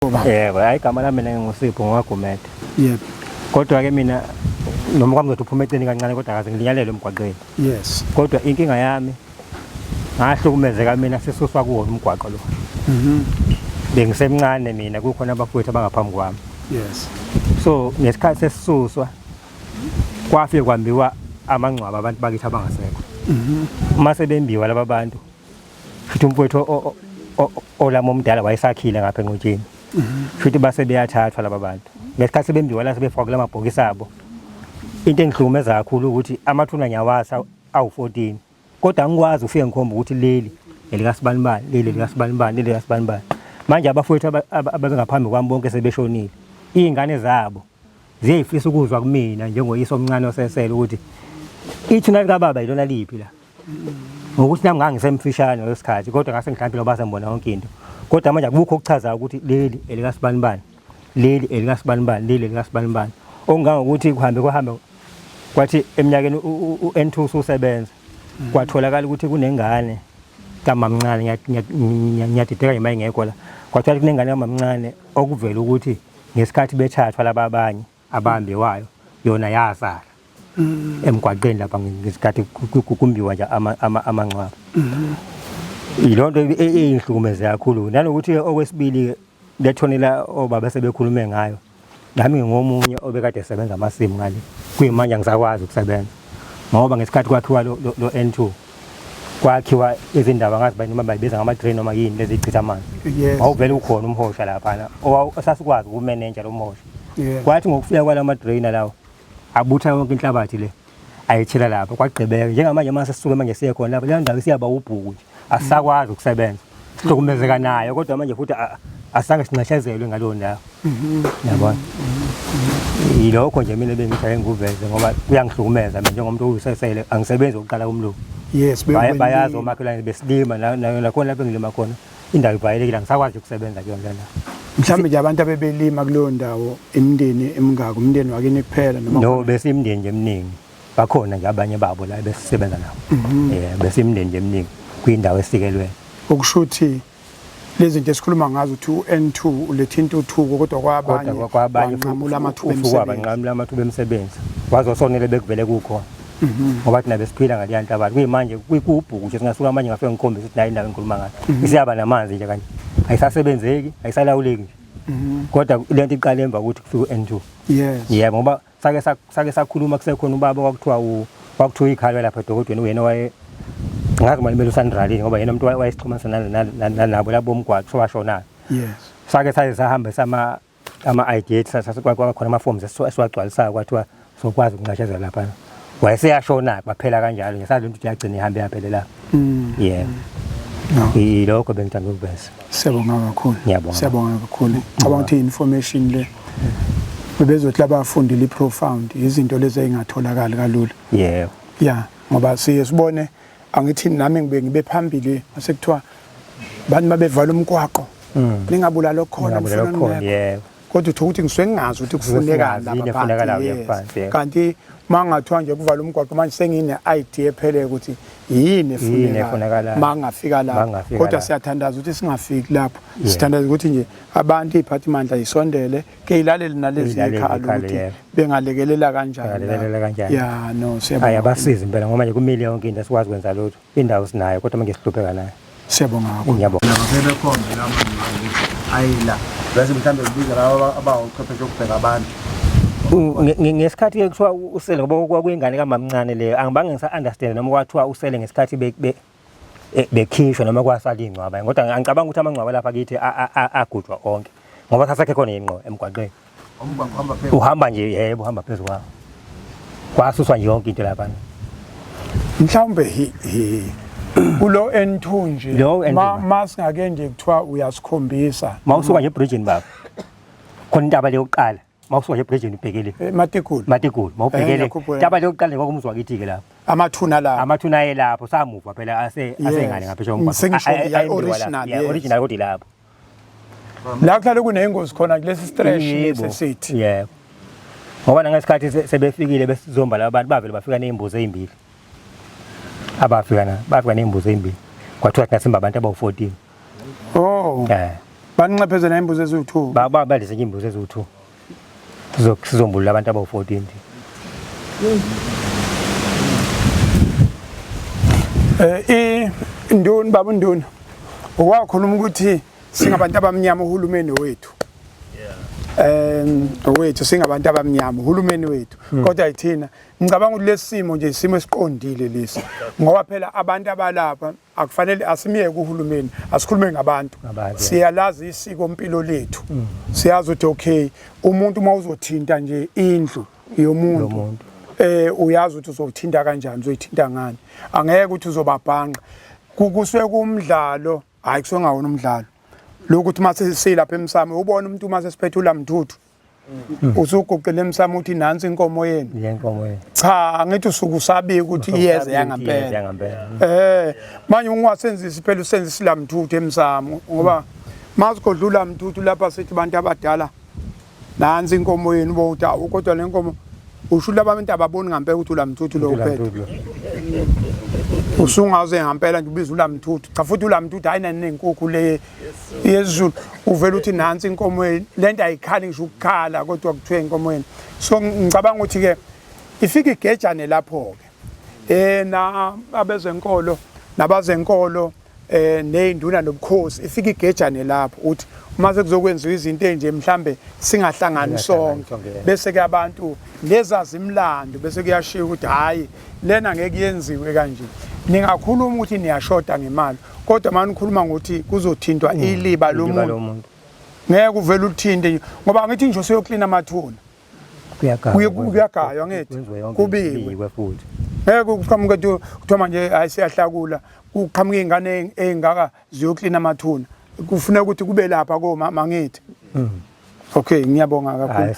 yebo hayi igama lami mina ngingusipho ngwagumede yebo kodwa ke mina noma kwamzothi uphume eceleni kancane kodwa akaze ngilinyalele emgwaqweni yes kodwa inkinga yami ngahlukumezeka mina sisuswa kuwo umgwaqo lo bengisemncane mina kukhona abafowethu abangaphambi kwami yes so ngesikhathi sesisuswa kwafike kwambiwa amangcwaba abantu bakithi abangasekho mase bembiwa laba bantu futhi umfowethu olama omdala wayesakhile ngapha enqotsheni futhi base beyathathwa laba bantu ngesikhathi bembiwa la sebefaka kula mabhokisi abo into engihlukumeza kakhulu ukuthi amathuna nyawasa awu14 kodwa angikwazi ufike ngikhomba ukuthi leli elikasibanibani leli elikasibanibani leli elikasibanibani manje abafowethu ababengaphambi kwami bonke sebeshonile izingane zabo ziyifisa ukuzwa kumina njengoyise omncane osesele ukuthi ithuna likababa yilona liphi la ngokuthi nami ngangisemfishane lesikhathi kodwa ngase ngihlambile base ngibona yonke into kodwa manje akukho ukuchaza ukuthi leli elikasibanibani leli elikasibanibani leli elikasibanibani okungangokuthi kuhambe kwathi eminyakeni uN2 ususebenza kwatholakala ukuthi kunengane kamamncane ngiyadideka imali ngekho la kwathola kunengane kamamncane okuvela ukuthi ngesikhathi bethathwa laba abanye abambiwayo yona yasala emgwaqeni lapha ngesikhathi kumbiwa nje amangcwaba ilonto eyihlukumeze kakhulu nanokuthi okwesibili lethonela obaba sebekhulume ngayo nami ngomunye obekade esebenza amasimu ngale kuyimanje ngisakwazi ukusebenza ngoba ngesikhathi kwakhiwa lo N2 kwakhiwa izindaba ngazi bayinoma bayibiza ngama drain noma yini lezi ichitha amanzi awuvela ukhona umhosha lapha osasikwazi ukumanage lo mhosha kwathi ngokufika kwalama drain lawo abutha yonke inhlabathi le ayithela lapha kwagqibeka njengamanje mase sisuke manje siye khona lapha le ndawo siyaba ubhuku nje asakwazi ukusebenza sihlukumezeka nayo kodwa manje futhi asange sinxeshezelwe ngalo ndawo yabona ilokho nje mina bengithi nguveze ngoba kuyangihlukumeza mina njengomuntu oyisesele angisebenzi ukuqala kumlo yes bayazi omakhelwane besilima nakhona lapho ngilima khona indawo ibayelekile ngisakwazi ukusebenza kuyona la mhlambe nje abantu abebelima kulo ndawo imindeni emingako umndeni wakini kuphela noma no besimndeni nje eminingi bakhona nje abanye babo la besisebenza nabo besimndeni nje eminingi kwindawo esikelwe okushuthi lezi zinto esikhuluma ngazo ukuthi uN2 uletha intuthuko kodwa kwabanye nqamula amathuba emsebenzi banqamula amathuba emsebenzi wazosonele bekuvele kukhona ngoba thina besiphila ngaliya nhlabathi kuyimanje kuyikubhuku nje singasuka manje ngafike ngikhombisa ukuthi nayo indawo engikhuluma ngayo isiyaba namanzi nje kanje ayisasebenzeki ayisalawuleki kodwa lento iqala emva ukuthi kufike uN2 yes yebo ngoba sake sakhuluma kusekhona ubaba kwakuthiwa ikhalwe lapha edokodweni uyena waye ngazi manje melo sandralini ngoba yena umuntu wayesixhumanisa nalabo labo omgwaqo sowashona yes sake sahamba ama ID sasikwakhona ama forms esiwagcwalisayo kwathiwa sokwazi ukunqashezela lapha wayeseyashona baphela kanjalo nje sathi into iyagcina ihambe yaphelela yeah ilokho bengithanda ukuveza siyabonga kakhulu siyabonga kakhulu cabanga ukuthi information le bebezothi labafundile iprofound izinto lezi engatholakala kalula yebo yeah ngoba sibone angithi nami ngibe phambili asekuthiwa bantu babevala umgwaqo ningabulala khona yebo kodwa uthola ukuthi ngisuke ngingazi ukuthi kufuneka lapha kanti mangathiwa nje kuvala umgwaqo manje sengine ID ephele ukuthi yini efuneka mangafika lapha kodwa siyathandaza ukuthi singafiki lapho sithandaza ukuthi nje abantu iziphathimandla isondele ke ilaleli nalezi ekhaya ukuthi bengalekelela kanjani yeah no siyabonga ayabasiza impela ngoba manje kumile yonke into sikwazi ukwenza lutho indawo sinayo kodwa manje sihlupheka nayo siyabonga kakhulu ngiyabonga ngeke khona la manje ayila bese mhlambe kubiza laba abawuchwepheshe ukubheka abantu ngesikhathi ke kuthiwa usele ngoba kuyingane kamamncane leyo angibange ngisa understand noma kwathiwa usele ngesikhathi bekhishwa noma kwasala ingcwaba kodwa ngicabanga ukuthi amangcwaba lapha kithi agujwa onke ngoba sasakhe khona ingqo emgwaqeni uhamba nje yebo uhamba phezulu kwawo kwasuswa nje yonke into lapha mhlawumbe kulo N2 nje masingake nje kuthiwa uyasikhombisa mawusuka nje ebridgeini baba khona intaba leyo yokuqala mawusuka nje ebridgeini ubhekele matikulu mawubhekele intaba leyo yokuqala kwakumuzwa kithi ke lapho amathuna ayelapho samuva phela asengane ngaphesheya umgwaqo original kodwa lapho la kuhlale kunengozi khona kulesi stretch lesesithi yebo ngoba nangesikhathi sebefikile besizomba labantu bavele bafika nezimbuzi ezimbili bafika nezimbuzi ezimbili kwathiwa thina simba abantu abawu14 oh banqephezela imbuzi eziwu2 balise imbuzi eziwu2 sizombulula abantu abawu14 induni baba induni wakhuluma ukuthi singabantu abamnyama uhulumeni wethu wethu singabantu abamnyama uhulumeni wethu kodwa ayithina ngicabanga ukuthi lesimo nje isimo esiqondile lesi ngoba phela abantu abalapha akufanele asimiyeke uhulumeni asikhulume ngabantu siyalazi isiko impilo lethu siyazi ukuthi okay umuntu mawuzothinta nje indlu yomuntu uyazi ukuthi uzothinta kanjani uzoyithinta ngani angeke ukuthi uzobabhanqa kusuke kumdlalo hayi kusuke ngawona umdlalo lokuthi mase silapha emsamo ubona umuntu mase siphethula mthuthu usuguqele emsamo uthi nansi inkomo yenu cha ngithi usuku usabi ukuthi iyeze yangampela manje ungasenzisi phela usenzisi la mthuthu emsamo ngoba masigodlula mthuthu lapha sithi abantu abadala nansi inkomo yenu bothi kodwa le nkomo ushula abantu ababoni ngampela ukuthi la mthuthu lo uphethe usungaze ngampela nje ubiza ulamthuthu cha futhi ulamthuthu ayinani nenkukhu le yezulu uvela uthi nansi inkomo lento ayikhali ngisho ukukhala kodwa kuthiwe inkomo yeni so ngicabanga ukuthi ke ifika igejane lapho ke na abezenkolo nabazenkolo neinduna nobukhosi ifika igejane lapho uthi uma sekuzokwenziwa izinto enje mhlambe singahlangani sonke bese ke abantu lezazi imlando bese kuyashiya ukuthi hayi lena ngeke yenziwe kanje ningakhuluma ukuthi niyashoda ngemali kodwa manje ukhuluma ngokuthi kuzothintwa iliba lomuntu ngeke uvele uthinte ngoba ngithi nje useyoklina amathuna kuyagaywa ngithi kubiwe futhi ngeke uqhamuke kuthiwa manje ayisiyahlakula uqhamuka izingane ezingaka ziyoklina amathuna kufuneka ukuthi kube lapha komama ngithi okay ngiyabonga kakhulu